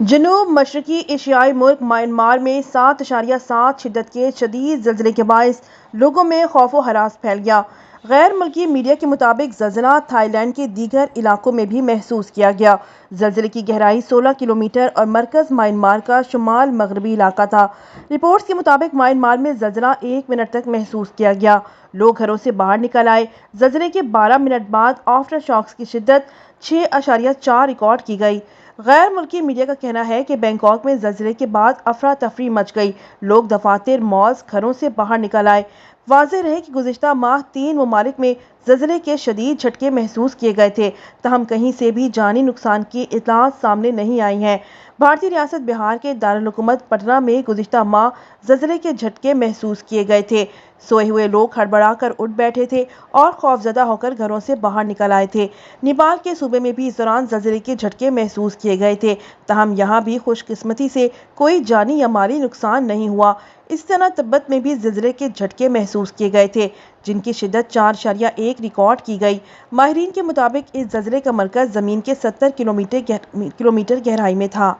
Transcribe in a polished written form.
जनूब मशरकी एशियाई मुल्क म्यांमार में 7.7 शिद्दत के शदीद ज़लज़ले के बायस लोगों में खौफ व हरास फैल गया। गैर मुल्की मीडिया के मुताबिक ज़लज़ला थाईलैंड के दीगर इलाकों में भी महसूस किया गया। ज़लज़ले की गहराई 16 किलोमीटर और मरकज़ म्यांमार का शुमाल मगरबी इलाका था। रिपोर्ट्स के मुताबिक म्यांमार में ज़लज़ला 1 मिनट तक महसूस किया गया। लोग घरों से बाहर निकल आए। ज़लज़ले के 12 मिनट बाद आफ्टर शॉक्स की शिद्दत 6.4 रिकॉर्ड की गई। गैर मुल्की मीडिया का कहना है कि बैंकॉक में ज़लज़ले के बाद अफरा तफरी मच गई। लोग दफातर, मॉल्स, घरों से बाहर निकल आए। वाज़ेह रहे कि गुज़िश्ता माह 3 ममालिक में ज़लज़ले के शदीद झटके महसूस किए गए थे, तहम कहीं से भी जानी नुकसान की इत्तलात सामने नहीं आई हैं। भारतीय रियासत बिहार के दारुल हुकूमत पटना में गुज़िश्ता माह ज़लज़ले के झटके महसूस किए गए थे। सोए हुए लोग हड़बड़ा कर उठ बैठे थे और खौफजदा होकर घरों से बाहर निकल आए थे। नेपाल के सूबे में भी इस दौरान ज़लज़ले के झटके महसूस किए गए थे, तहम यहाँ भी खुशकिस्मती से कोई जानी या माली नुकसान नहीं हुआ। इस तरह तिब्बत में भी ज़लज़ले के झटके महसूस किए गए थे, जिनकी शिद्दत 4.1 रिकॉर्ड की गई। माहिरीन के मुताबिक इस ज़लज़ले का मरकज़ ज़मीन के 70 किलोमीटर गहराई में था।